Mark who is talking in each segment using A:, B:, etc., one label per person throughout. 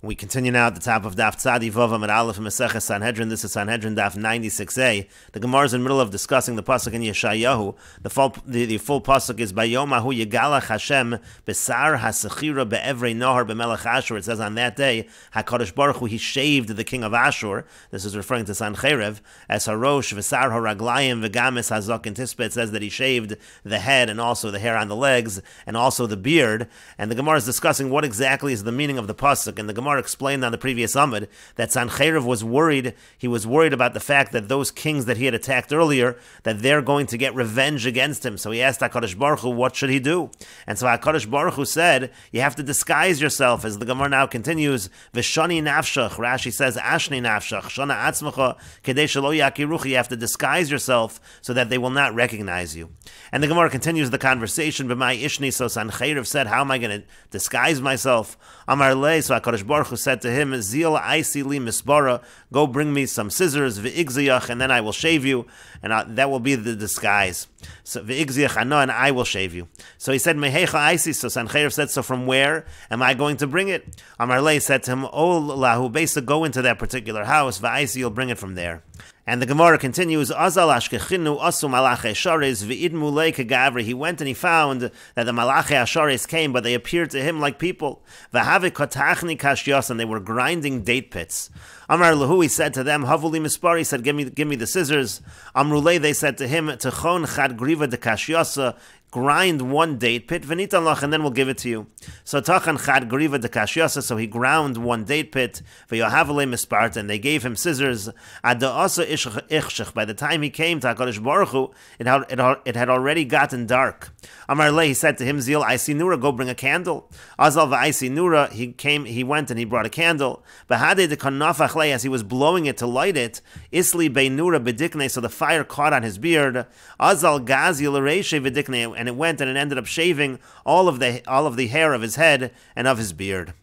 A: We continue now at the top of Daf Tzadi Vav Amud Aleph Mesechet Sanhedrin. This is Sanhedrin Daf 96a. The Gemara is in the middle of discussing the pasuk in Yeshayahu. The full pasuk is Bayomahu Yegalach Hashem Besar Hasechira Be'evrei Nahar B'Melech Ashur. It says on that day Hakadosh Baruch Hu, he shaved the king of Ashur. This is referring to Sancherev as Harosh V'Sar Haraglayim V'Gamis Hazok and Tispe. It says that he shaved the head and also the hair on the legs and also the beard. And the Gemara is discussing what exactly is the meaning of the pasuk. And the Gemara explained on the previous Amud that Sancherev was worried. He was worried about the fact that those kings that he had attacked earlier, that they're going to get revenge against him. So he asked HaKadosh Baruch Hu, what should he do? And so HaKadosh Baruch Hu said, you have to disguise yourself. As the Gemara now continues, V'shani nafshach, Rashi says, Ashni nafshach, Shana atzmacha, Kedei shelo yakiruch, you have to disguise yourself so that they will not recognize you. And the Gemara continues the conversation, B'mai ishni, so Sancherev said, how am I going to disguise myself? Amar le, so HaKadosh Baruch Hu said to him, Zil aisi li misbara, go bring me some scissors, v'igziyach, and then I will shave you, and that will be the disguise. So v'igziyach ano, and I will shave you. So he said, Mehecha aisi, so Sancherev said, so from where am I going to bring it? Amar le said to him, O lahu, basically go into that particular house, v'aisi, you'll bring it from there. And the Gemara continues, Azal ashkechinu asu malache shares v'idmu le kegavri. He went and he found that the malache ashares came, but they appeared to him like people. V'have kotachni kashyos, and they were grinding date pits. Amar lahu, he said to them, Havuli mispar, he said, give me the scissors. Amrule, they said to him, Techon chad griva de kashyosa, grind one date pit, v'nitan lach, and then we'll give it to you. So tachan chad griva de kashyasa, so he ground one date pit, v'yohavale mispart, and they gave him scissors. Ada asa ichshech, by the time he came to HaKadosh Baruch Hu, it had already gotten dark. Amar le, he said to him, Zil aisi nura, go bring a candle. Azal v'aisi nura, he went and he brought a candle. V'hade de kanafach le, as he was blowing it to light it, isli bei nura bedikne, so the fire caught on his beard. Azal gazi l'reishe bedikne, and it went and it ended up shaving all of the hair of his head and of his beard.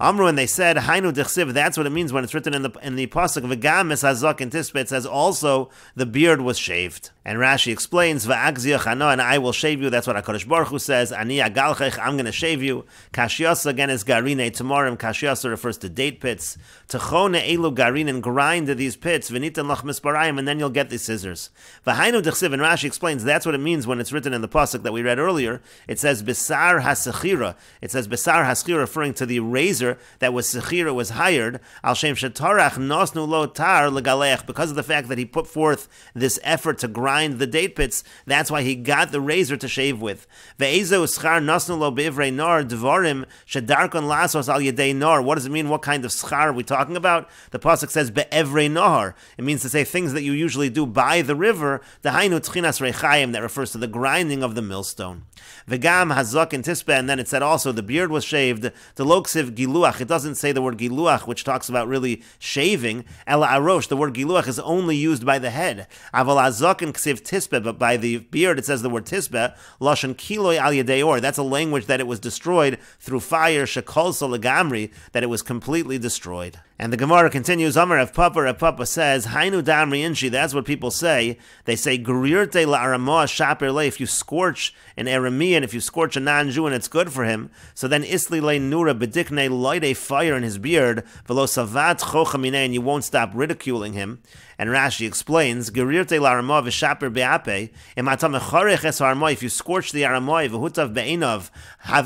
A: Amru, and they said, Hainu dichsiv, that's what it means when it's written in the pasuk, V'gam es hazok and tispe, it says also the beard was shaved. And Rashi explains, V'agziach ano, and I will shave you, that's what HaKadosh Baruch Hu says, Ani agalchech, I'm going to shave you. Kashyasa, again, is garine tamarim, Kashyasa refers to date pits. Techone elu garin, and grind these pits, V'nitan lach misparayim, and then you'll get the scissors. V'hainu dichsiv, and Rashi explains, that's what it means when it's written in the pasuk that we read earlier. It says, Besar hasechira, it says, Besar hasechira, referring to the razor that was sechira, was hired, al shem shetarach nosnu lo tar legalech, because of the fact that he put forth this effort to grind the date pits, that's why he got the razor to shave with. Ve'ezo schar nosnu lo b'ivrei nar dvarim shedarkon lasos al yedei nar. What does it mean? What kind of schar are we talking about? The pasuk says be'evrei nahar. It means to say things that you usually do by the river. Dehainu tchinas reichayim, that refers to the grinding of the millstone. V'gam hazok and tispe, and then it said also the beard was shaved. The loksiv giluach. It doesn't say the word giluach, which talks about really shaving. Ela arosh, the word giluach is only used by the head. Aval hazok and ksiv tispe, but by the beard it says the word tispe. Lashon kiloi al yadeor. That's a language that it was destroyed through fire. Shekolsa legamri, that it was completely destroyed. And the Gemara continues, Amar Rav Papa says, Hainu damri inshi, that's what people say. They say, Gurirte la aramoa shaper le, if you scorch an Aramean, if you scorch a non-Jew and it's good for him, so then isli le nura bedikne, light a fire in his beard, velo savat chochamine, and you won't stop ridiculing him. And Rashi explains, Gerirte la aramoa v'shaper be'ape, imatam echarech es haramoa, if you scorch the aramoa, v'hutav be'enov,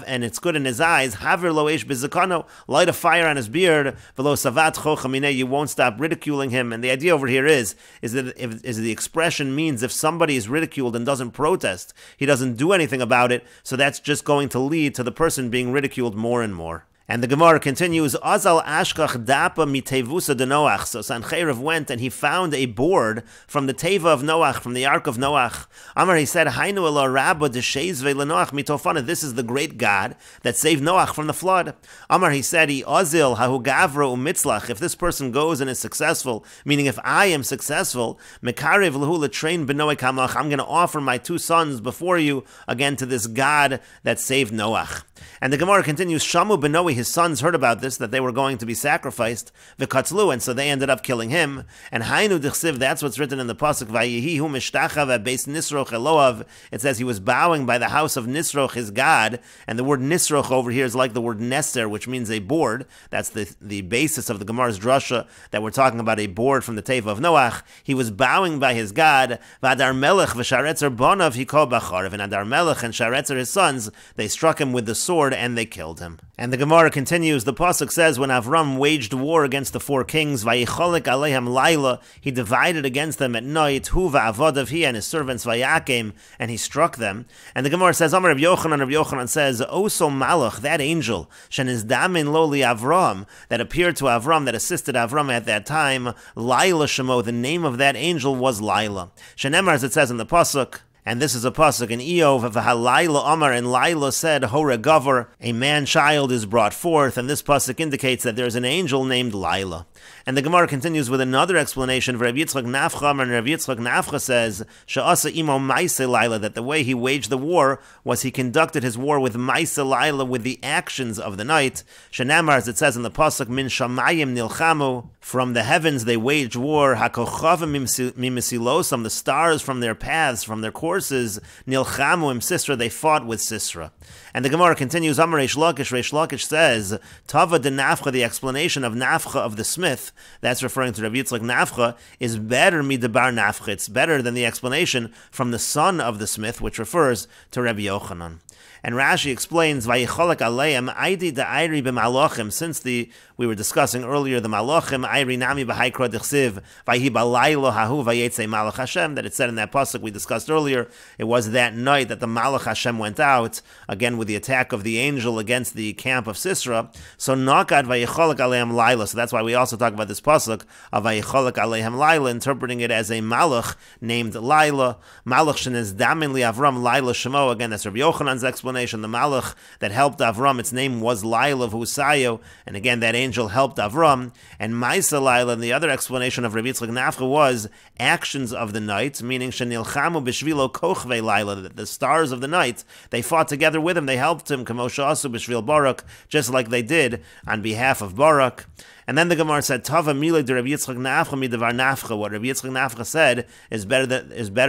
A: and it's good in his eyes, haver lo eish bezakano, light a fire on his beard, velo savat chochamine, you won't stop ridiculing him. And the idea over here is that is the expression means if somebody is ridiculed and doesn't protest, he doesn't do anything about it, so that's just going to lead to the person being ridiculed more and more. And the Gemara continues, Azal ashkach dapa mitevusa de Noach. So Sancherev went and he found a board from the teva of Noach, from the ark of Noach. Amar, he said, Hainu ela rabba de sheizve lenoach mitofana. This is the great God that saved Noach from the flood. Amar, he said, Azil hahu gavra umitzlach. If this person goes and is successful, meaning if I am successful, mekarev lehu letrain benoach hamach, I'm going to offer my two sons before you again to this God that saved Noach. And the Gemara continues, Shamu benoi his sons heard about this, that they were going to be sacrificed, v'katzlu, and so they ended up killing him. And hainu d'chsiv, that's what's written in the pasuk, vayihi hu mishtachav beis Nisroch Eloav. It says he was bowing by the house of Nisroch, his god, and the word Nisroch over here is like the word neser, which means a board. That's the basis of the Gemara's drasha, that we're talking about a board from the Teva of Noach. He was bowing by his god, v'adar melech v'sharetzer bonav hiko b'charav, and Adar melech and Sharetzer his sons, they struck him with the sword and they killed him. And the Gemara continues, the pasuk says, when Avram waged war against the four kings, vayicholik aleihem laila, he divided against them at night, hu va'avodav, he and his servants, vayakim, and he struck them. And the Gemara says, Amar Rabbi Yochanan says, Oso malach, that angel, shenizdamin lo li Avram, that appeared to Avram, that assisted Avram at that time, Laila Shemo, the name of that angel was Laila. Shenemar, as it says in the pasuk, and this is a pasuk in Eov, v'halayla Amar, and Laila said, Hore Gavar, a man-child is brought forth, and this pasuk indicates that there's an angel named Laila. And the Gemara continues with another explanation. Rabbi Yitzchak Nafcha, and Rabbi Yitzchak Nafcha says, Sha'asa imo Maise Laila, that the way he waged the war was he conducted his war with Maise Laila, with the actions of the night. Shenamar, as it says in the pasuk, Min Shamayim Nilchamu, from the heavens they waged war. Hakochavim mimisilosam, the stars from their paths, from their courses. Nilchamu im Sisra, they fought with Sisra. And the Gemara continues, Amar Reish Lakish says, Tava de Nafcha, the explanation of Nafcha of the smith, that's referring to Rabbi Yitzchak Nafcha, is better midabar Nafcha. It's better than the explanation from the son of the smith, which refers to Rabbi Yochanan. And Rashi explains, Vayicholek aleim aidi da'ayri b'malachim. Since we were discussing earlier the malachim, ayri nami b'haikra d'chsiv, vayhi balaylo hahu vayetze malach Hashem, that it said in that pasuk we discussed earlier, it was that night that the malach Hashem went out, again with the attack of the angel against the camp of Sisra. So nakad vayicholek aleim laila. So that's why we also talk about this pasuk of vayicholek aleim laila, interpreting it as a malach named Laila. Malach shenez damin li Avram Laila Shemo. Again, that's Rabbi Yochanan's explanation. The Malach that helped Avram, its name was Laila of Husayo, and again that angel helped Avram. And Maisa Laila, and the other explanation of Rabbi Yitzchak Nafcha was actions of the night, meaning Shenilchamu b'shvilo kochvei Laila, that the stars of the night, they fought together with him, they helped him, Kamosha Asu b'shvil Barak, just like they did on behalf of Barak. And then the Gemara said, Tava mila de Rabbi Yitzchak Nafcha midavar Nafcha. What Rabbi Yitzchak Nafcha said is better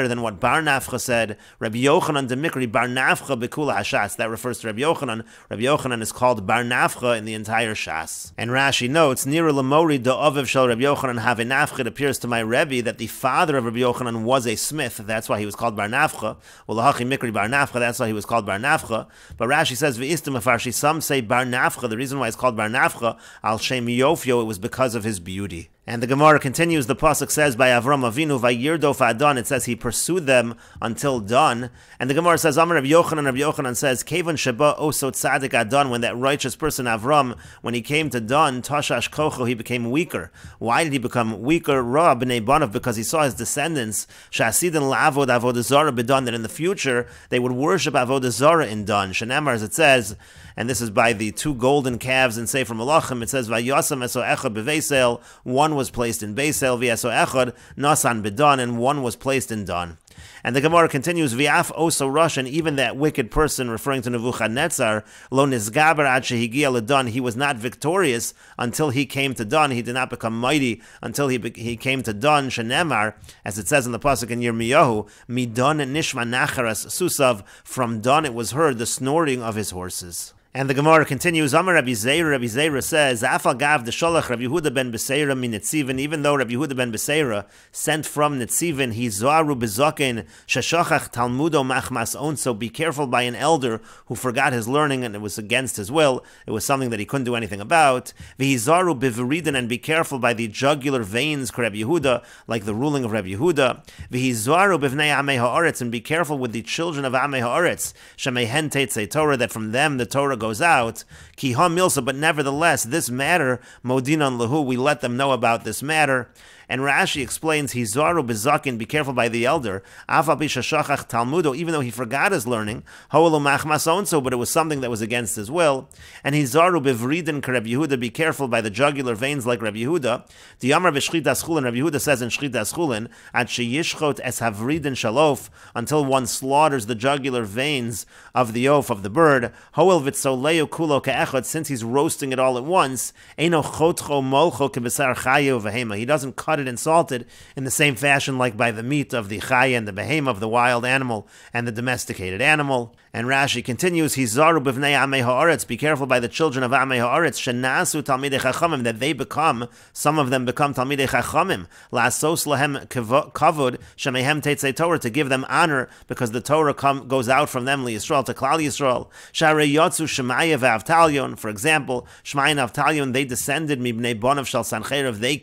A: than what Bar Nafcha said. Rabbi Yochanan de Mikri Bar Nafcha bekula hashas. That refers to Rabbi Yochanan. Rabbi Yochanan is called Bar Nafcha in the entire Shas. And Rashi notes, Nira lamori do aviv shel Rabbi Yochanan have nafcha. It appears to my Rebbe that the father of Rabbi Yochanan was a smith. That's why he was called Bar Nafcha. Well, lahachi Mikri Bar Nafcha. That's why he was called Bar Nafcha. But Rashi says, V'istim afarshi. Some say Bar Nafcha. The reason why it's called Bar Nafcha, al shem yof, it was because of his beauty. And the Gemara continues, the pasuk says by Avram Avinu, Vayirdof Adon, it says he pursued them until dawn. And the Gemara says, Amar Rabbi Yochanan says, Kevan Sheba Oso Tzadik Adon, when that righteous person Avram, when he came to dawn, Tashash Kocho, he became weaker. Why did he become weaker? Ra b'nei Banav, because he saw his descendants, Shasidin La'avod Avodah Zarah b'dan, that in the future they would worship Avodah Zarah in dawn. Shenemar, as it says, and this is by the two golden calves in Sefer Malachim, it says, Vayasam Eso Echad B'Veisel, one was placed in Beisel, V'Eso Echad, Nasan B'dan, and one was placed in Dan. And the Gemara continues, V'af Oso Rosh, and even that wicked person, referring to Nebuchadnezzar, Lo Nizgaber Ad Shehigia L'dan, he was not victorious until he came to Dan. He did not become mighty until he came to Dan. Shenemar, as it says in the pasuk in Yirmiyahu, Midan Nishma Nacharas Susav, from Dan it was heard the snorting of his horses. And the Gemara continues, Amar Rabbi Zeira says, Afal Gav the Sholach Rabbi Yehuda ben Beseira min Netzivin, even though Rabbi Yehuda ben Beseira sent from Netzivin, he Zoaru bezokin Shashachach Talmudo machmas on, so be careful by an elder who forgot his learning and it was against his will, it was something that he couldn't do anything about. V'hizaru biviridin, and be careful by the jugular veins, Rabbi Yehuda, like the ruling of Rabbi Yehuda. V'hizaru bivnei Amei Haaretz, and be careful with the children of Amei Haaretz, Shemehen Teitzei Torah, that from them the Torah goes out, ki ha milsa, but nevertheless, this matter, modinan lahu, we let them know about this matter. And Rashi explains, Hizaru bezakin, be careful by the elder, Afa bishashachach talmudo, even though he forgot his learning, Ho'elu machmas onso, but it was something that was against his will. And Hizaru bevridin ke Rabbi Yehuda, be careful by the jugular veins like Rabbi Yehuda. The Yamar b'shchitas chulin, Rabbi Yehuda says in shchitas chulin, ad sheyishchot es havridin shalof, until one slaughters the jugular veins of the oaf of the bird. Ho'el vitzoleu kulo ke'echot, since he's roasting it all at once, eino chotcho molcho kebesar chayu v'hema. He doesn't cut it and salt it in the same fashion like by the meat of the chaya and the behema, of the wild animal and the domesticated animal. And Rashi continues, Hizaru b'vnei amei ha'aretz, be careful by the children of amei ha'aretz, shenasu talmidei chachamim, that they become, some of them become talmidei chachamim, la'asos lahem kavod, shemehem teitzei Torah, to give them honor, because the Torah goes out from them, liYisrael, to Klal Yisrael. Sharei yotzu Shemaya ve'Avtalyon, for example, Shemaya and Avtalyon, they descended mibnei bonav shel Sancheriv, they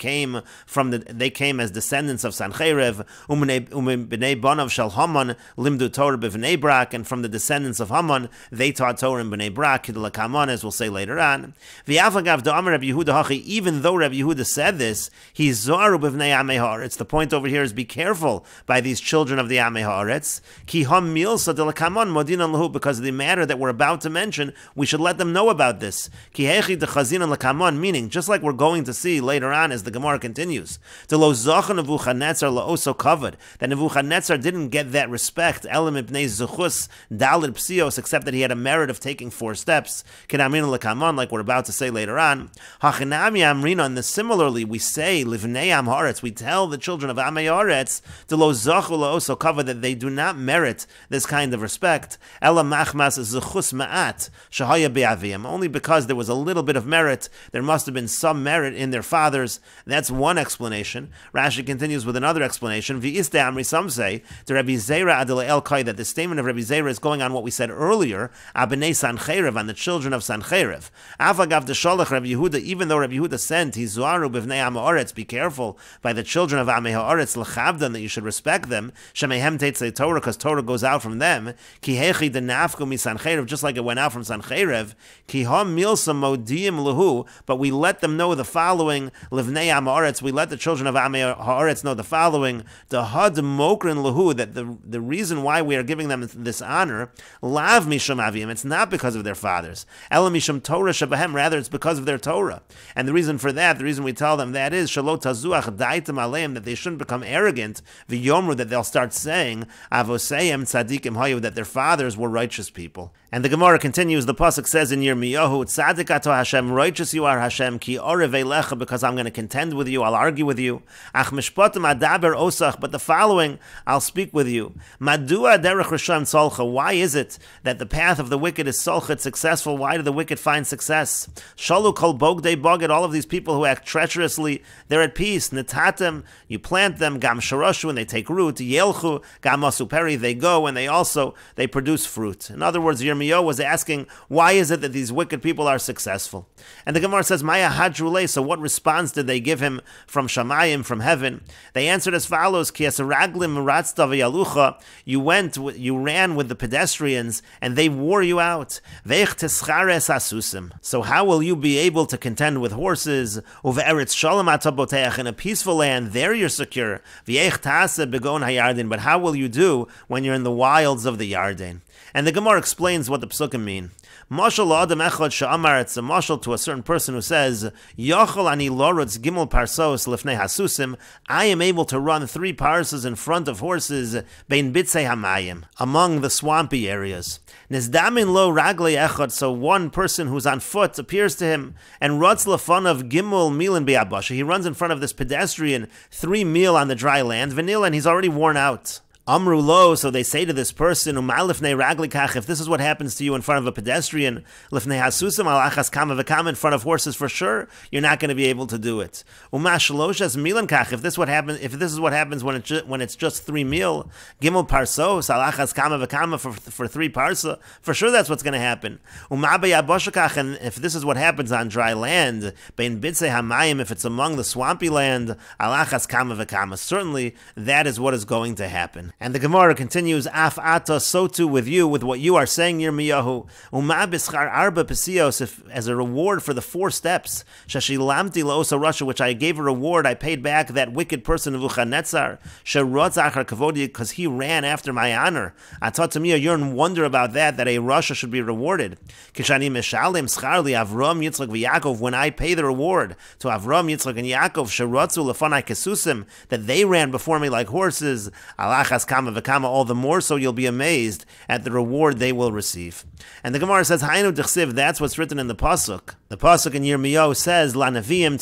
A: came as descendants of Sancheriv, u'mibnei bonav shel Haman limdu Torah b'vnei Brak, and from the descendants of Haman, they taught Torah in Bnei Brak, Kidlakaman, as we'll say later on. V'yafagav da'amar Rabbi Yehuda hachi, even though Rabbi Yehuda said this, he's zoru b'vnei amei ha'aretz. The point over here is be careful by these children of the amei ha'aretz. Ki ham milsa delakaman modinan lahu, because of the matter that we're about to mention, we should let them know about this. Ki hechi dechazinan lakaman, meaning, just like we're going to see later on as the Gemara continues, de lo zocha Nebuchadnezzar la'oso kavod, that Nebuchadnezzar didn't get that respect, elam ibnei zuchus dalid psios, except that he had a merit of taking 4 steps, Kedamrin lekaman, like we're about to say later on. Hachinami amrina, and similarly we say livnei am haaretz, we tell the children of amei haaretz to lo zachu la'oso kavod, that they do not merit this kind of respect. Ela machmas zechus ma'at shahaya be'avim, only because there was a little bit of merit, there must have been some merit in their fathers. That's one explanation. Rashi continues with another explanation. V'iste amri, some say to Rabbi Zera adel el kai, that the statement of Rabbi Zera is going on what we said earlier, Abnei Sancheriv, on the children of Sancheriv. Avagav desholach Rabbi Yehuda, even though Rabbi Yehuda sent, Hizuaru b'vnei am ha'aretz, be careful by the children of amei ha'aretz, l'chavdan, that you should respect them, shemehem teitzei Torah, because Torah goes out from them, ki hechi denafku mi Sancheriv, just like it went out from Sancheriv, ki ham milsa modiyim lahu, but we let them know the following, livnei am ha'aretz, we let the children of amei ha'aretz know the following, the had mokrin lahu, that the reason why we are giving them this honor, lav mishum avim, it's not because of their fathers. Ela mishum Torah shabahem, rather it's because of their Torah. And the reason for that, the reason we tell them that is, shalot tazuach daitem aleim, that they shouldn't become arrogant, v'yomru, that they'll start saying, avoseihem tzadikim hayu, that their fathers were righteous people. And the Gemara continues, the pasuk says in Yirmiyahu, tzadik ato Hashem, righteous you are Hashem, ki orevei lecha, because I'm going to contend with you, I'll argue with you. Ach mishpatim adaber osach, but the following, I'll speak with you. Madua derech rishon tzolcha, why is it that the path of the wicked is solchet, successful? Why do the wicked find success? Shalu kol bogdei boged, all of these people who act treacherously, they're at peace. Netatem, you plant them, gam sharoshu, and they take root. Yelchu, gam masuperi, they go, and they produce fruit. In other words, Yirmiyahu was asking, why is it that these wicked people are successful? And the Gemara says, Maya hadrule, so what response did they give him from Shamayim, from heaven? They answered as follows, Ki esaraglim ratzta v'yalucha, you ran with the pedestrians, and they wore you out. Ve'ich teschares asusim, so how will you be able to contend with horses? Uve'eretz shalom ataboteach, in a peaceful land, there you're secure. Ve'ich ta'aseh begon hayardin, but how will you do when you're in the wilds of the Yarden? And the Gemara explains what the psukim mean. Mashal adam echad she'amar, it's a mashal to a certain person who says, Yochel ani lorutz gimel parsos lifnei hasusim, I am able to run 3 parsas in front of horses, bein bitzei hamayim, among the swampy areas. Nizdamin lo raglei echad, so one person who's on foot appears to him, and rotz lefanav gimel milin be'abasha, he runs in front of this pedestrian 3 mil on the dry land, vanil, and he's already worn out. Amru lo, so they say to this person, Umalifnei raglikach, if this is what happens to you in front of a pedestrian, lifnei hasusim alachas kama v'kama, in front of horses for sure, you're not going to be able to do it. Umashaloshas milankach, if this is what happens when it's just 3 mil, gimel parsos alachas kama v'kama, for 3 parsa, for sure that's what's going to happen. Umabe yaboshakach, and if this is what happens on dry land, bein bitzei hamayim, if it's among the swampy land, alachas kama v'kama, certainly that is what is going to happen. And the Gemara continues, Af ata, so too with you, with what you are saying, Yirmiyahu. Uma b'schar arba pesios, as a reward for the 4 steps, shashilamti la'osa rasha, which I gave a reward, I paid back that wicked person, Nebuchadnezzar, sherotz achar kavodi, because he ran after my honor. Atatamiyah, you're in wonder about that a rasha should be rewarded. Kishani mishalim schar li Avram, Yitzchak, v'Yakov, when I pay the reward to Avram, Yitzchak, and Yaakov, sherotzu lefanai kesusim, that they ran before me like horses, alachas kama v'kama, all the more so you'll be amazed at the reward they will receive. And the Gemara says, Hainu d'chsiv, that's what's written in the pasuk. The pasuk in Yirmiyahu says, La Neviim,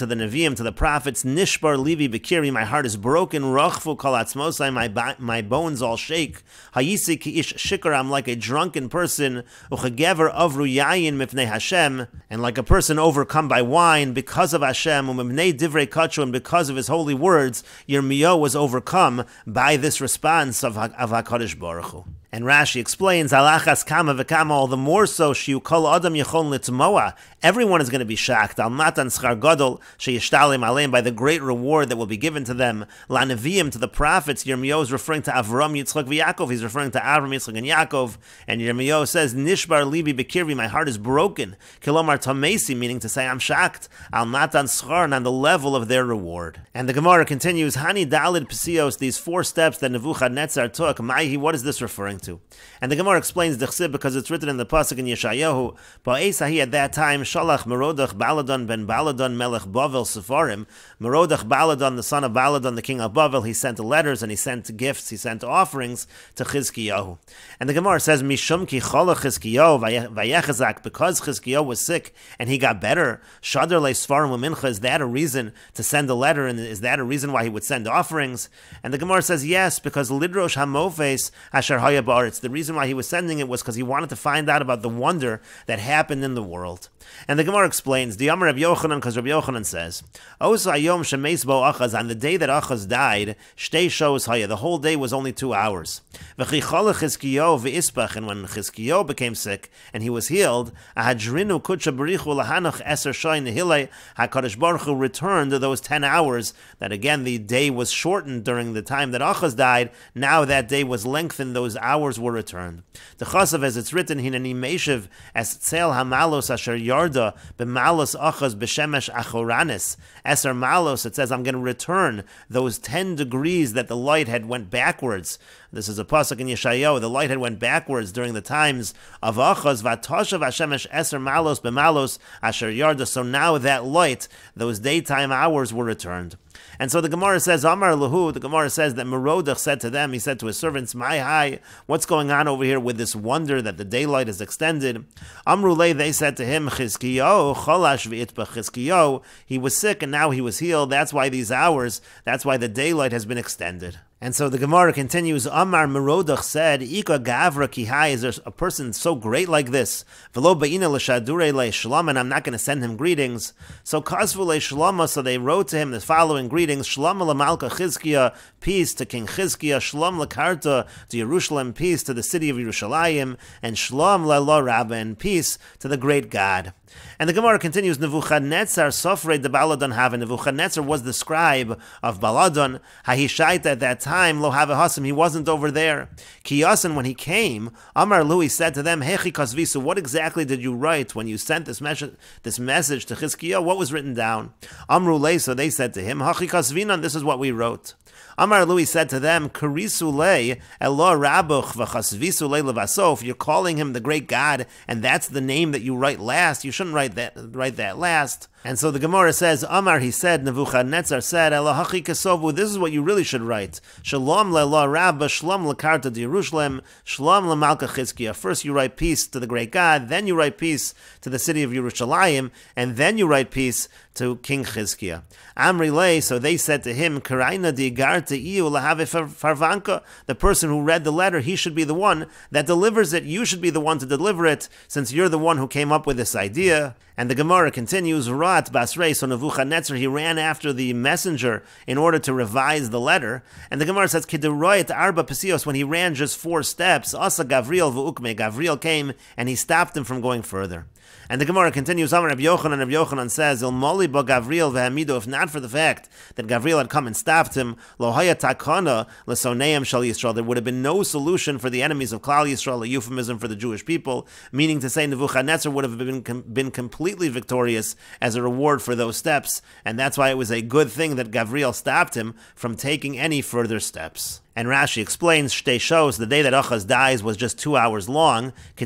A: to the prophets, Nishbar Livi Bekiri, my heart is broken, Rachfu Kol Atzmosai, my bones all shake, Hayisi ki ish shikar, I'm like a drunken person, Uchagever Avru Yayin Mifnei Hashem, and like a person overcome by wine because of Hashem, Umimnei Divrei Kachu, and because of his holy words, Yirmiyahu was overcome by this response of HaKadosh Baruch Hu. And Rashi explains, Alachas kama v'kama, all the more so, shiu kol adam yechon litzmoa, everyone is going to be shocked, al matan schar gadol, sheyishtalim aleim, by the great reward that will be given to them, la neviim, to the prophets. Yirmiyahu is referring to Avram, Yitzchak, v'Yakov, he's referring to Avram, Yitzchak, and Yaakov, and Yirmiyahu says, Nishbar libi bekirvi, my heart is broken, kilomar tamesi, meaning to say, I'm shocked, al matan schar, and on the level of their reward. And the Gemara continues, Hani dalid pesios, these 4 steps that Nebuchadnezzar took, Maihi, what is this referring to? And the Gemara explains d'chsib because it's written in the pasuk in Yeshayahu, Ba'esahi, at that time, Shalach Merodach Baladon ben Baladon Melech Bavel Sepharim, Merodach Baladon, the son of Baladon, the king of Bavel, he sent letters and he sent gifts, he sent offerings to Chizkiyahu. And the Gemara says, Mishum ki cholach Chizkiyahu vayechazak, because Chizkiyahu was sick and he got better, Shadar le Sfarim u'mincha, is that a reason to send a letter, and is that a reason why he would send offerings? And the Gemara says, yes, because Lidrosh Hamofes Asher Haya Ba'aretz, the reason why he was sending it was because he wanted to find out about the wonder that happened in the world. And the Gemara explains, the Amar Rabbi Yochanan, because Rabbi Yochanan says, Osa Yom Shemeis Bo Achaz, on the day that Achaz died, Shtei Shos Haya, the whole day was only 2 hours. V'chi Cholach Chizkiyahu v'Ispach, and when Chizkiyahu became sick and he was healed, Ahadrinu Kutsha Berichu Lahanoch Eser Shoy Nehilei, HaKadosh Baruch Hu returned to those 10 hours, that again the day was shortened during the time that Achaz died, now that day was lengthened, those hours were returned. The Chasav, as it's written, Hinani Meshiv as Tzel Hamalos Asher Yarda B'Malos Achaz B'Shemesh Achoranis Eser Malos, it says, I'm going to return those 10 degrees that the light had went backwards. This is a pasuk in Yeshayahu, the light had went backwards during the times of Achaz, Vatoshav Hashemesh Eser Malos B'Malos Asher Yarda, so now that light, those daytime hours were returned. And so the Gemara says, Amar Lahu, the Gemara says that Merodach said to them, he said to his servants, My hi, what's going on over here with this wonder that the daylight is extended? Amrulei, they said to him, Chizkiyahu, Cholash v'itbach, Chizkiyahu, he was sick and now he was healed, that's why these hours, that's why the daylight has been extended. And so the Gemara continues, Amar Merodach said, Ika Gavra Kihai, is there a person so great like this? V'lo ba'ina l'shadurei le'shlam, and I'm not going to send him greetings. So Kasvu le'shlama, so they wrote to him the following greetings, Shlama l'malka Chizkiya, peace to King Chizkiya, Shlam l'karta to Jerusalem, peace to the city of Yerushalayim, and Shlam le'lo Rabba, and peace to the great God. And the Gemara continues, Nebuchadnezzar sofrei de Baladon have. Nebuchadnezzar was the scribe of Baladon. Hahishaita, at that time, lo have hasim, he wasn't over there. Kiyasan, when he came, Amar Lui said to them, Hechi kasvisu, what exactly did you write when you sent this message to Chizkiah? What was written down? Amru lei, so they said to him, Hachi kasvinan, this is what we wrote. Amar Lui said to them, Karisu lei elo rabuch v'chasvisu lei levasof, you're calling him the great God, and that's the name that you write last. You shouldn't write that last. And so the Gemara says, Amar, he said, Nebuchadnezzar said, Elohachi kesovu, this is what you really should write. Shalom le'lo rabba, shalom le'karta d'Yerusalem, shalom le'malka Chizkiah. First you write peace to the great God, then you write peace to the city of Yerushalayim, and then you write peace to King Chizkiah. Amri lei, so they said to him, Karaina digarta iu lahave farvanka, the person who read the letter, he should be the one that delivers it. You should be the one to deliver it, since you're the one who came up with this idea. And the Gemara continues, Rat Basrei, so Nebuchadnezzar, he ran after the messenger in order to revise the letter. And the Gemara says, Kideroyet Arba Pesios, when he ran just 4 steps, Asa Gavriel V'ukme, Gavriel came and he stopped him from going further. And the Gemara continues, Amar Rabbi Yochanan says, Ilmoli Loli ba Gavriel v'hamido, if not for the fact that Gavriel had come and stopped him, lo haya takana l'soneim shal Yisrael, there would have been no solution for the enemies of Klal Yisrael, a euphemism for the Jewish people, meaning to say Nebuchadnezzar would have been completely victorious as a reward for those steps, and that's why it was a good thing that Gavriel stopped him from taking any further steps. And Rashi explains, Shtei shows the day that Achaz dies was just 2 hours long. The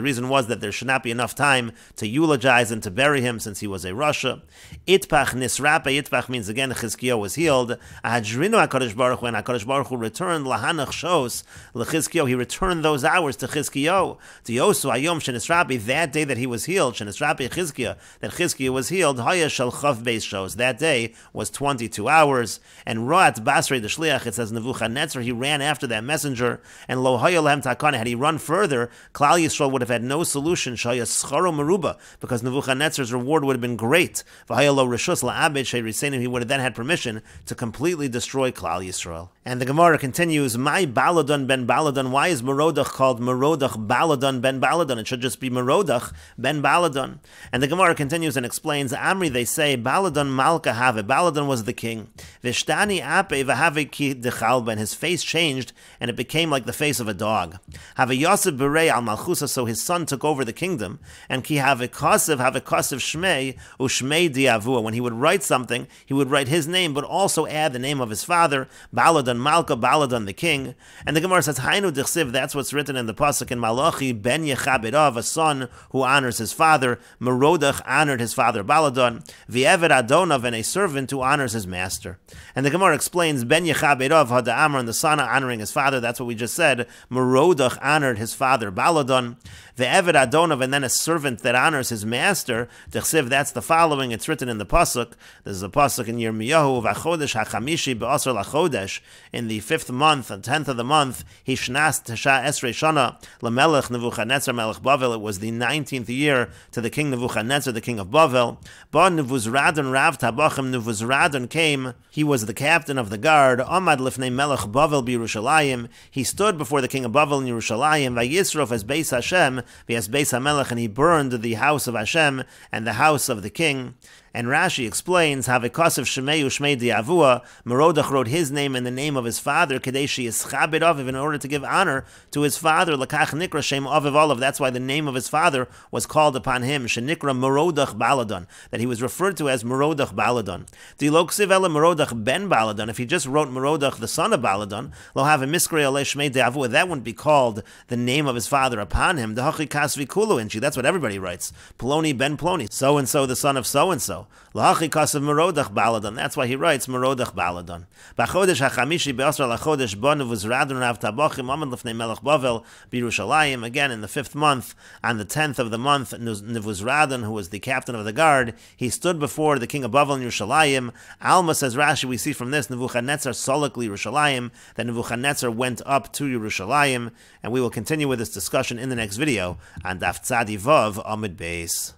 A: reason was that there should not be enough time to eulogize and to bury him since he was a Rasha. Itpach nisrape, Itpach means again Chizkiyo was healed. Ahadrinu HaKadosh Baruch Hu, and HaKadosh Baruch Hu returned Lahanach Shos, L'Chizkiyo, he returned those hours to Chizkiyo. Diyosu Hayom Shenisrape, that day that he was healed, Shenisrape Chizkiyo, that Chizkiyo was healed, Haya Shel Chav Beis Shos, that day was 22 hours. And Roat Bas the Shliach, it says Nebuchadnezzar, he ran after that messenger, and Lo Haya Lehem Takana, had he run further, Klal Yisrael would have had no solution, Shaya Scharo Meruba, because Nebuchadnezzar's reward would have been great. V'Haya Lo Rishus La'abed Shei Riseinu, he would have then had permission to completely destroy Klal Yisrael. And the Gemara continues, My Baladon ben Baladon, why is Merodach called Merodach Baladon ben Baladon? It should just be Merodach ben Baladon. And the Gemara continues and explains, Amri, they say, Baladon Malka Have, Baladon was the king. Vishtani Ape and his face changed and it became like the face of a dog. Have Yosef Berei al Malchusa, so his son took over the kingdom. And ki have Kosev Shmei u'Shmei Diavua. When he would write something, he would write his name, but also add the name of his father. Baladon Malka, Baladon the king. And the Gemara says, Hainu Dichsiv, that's what's written in the pasuk in Malachi, Ben Yechabedov, a son who honors his father. Merodach honored his father Baladon. V'Eved Adonov, and a servant who honors his master. And the Gemara explains, Ben Yechabedov Hada Amar, and the son honoring his father, that's what we just said. Merodach honored his father Baladon. The Eved Adonov, and then a servant that honors his master. Dechsiv, that's the following. It's written in the pasuk. This is a pasuk in Yirmiyahu. V'chodesh hachamishi be'asar lachodesh. In the 5th month, the 10th of the month, he shnas tesha esrei shana lemelech Nebuchadnezzar melech Bavel. It was the 19th year to the king Nebuchadnezzar, the king of Bavel. Ba Nebuzradan Rav Tabachim. Nebuzradan came. He was the captain of the guard. Amad lifnei melech Bavel b'Yerushalayim. He stood before the king of Bavel in Yerushalayim. Vayisrof as Beis Hashem, v'as Beis HaMelech, and he burned the house of Hashem and the house of the king. And Rashi explains, Havikosav Shemei Ushmei Diavua, Merodach wrote his name and the name of his father, Kadeshi Yischabed Aviv, in order to give honor to his father, Lakach Nikra Shem Aviv Olav. That's why the name of his father was called upon him, Shenikra Merodach Baladon, that he was referred to as Merodach Baladon. Diloksiv Ela Merodach Ben Baladon, if he just wrote Merodach, the son of Baladon, Lo have a Miskri Ale Shmei Diavua, that wouldn't be called the name of his father upon him. Dehachi Kasvi Kulu Inchi, that's what everybody writes. Ploni Ben Ploni, so and so the son of so and so. Lahachi kasav Merodach Baladon. That's why he writes Merodach Baladon. B'chodesh hachamishi be'asar lachodesh bo Nebuzradan Rav Tabachim amad lefnei melech Bavel b'Yerushalayim. Again, in the 5th month, on the 10th of the month, Nebuzradan, who was the captain of the guard, he stood before the king of Bavel in Yerushalayim. Alma, says Rashi, we see from this, Nebuchadnezzar solakli Yerushalayim, that Nebuchadnezzar went up to Yerushalayim, and we will continue with this discussion in the next video on Daf Tzadi Vav Amud Beis.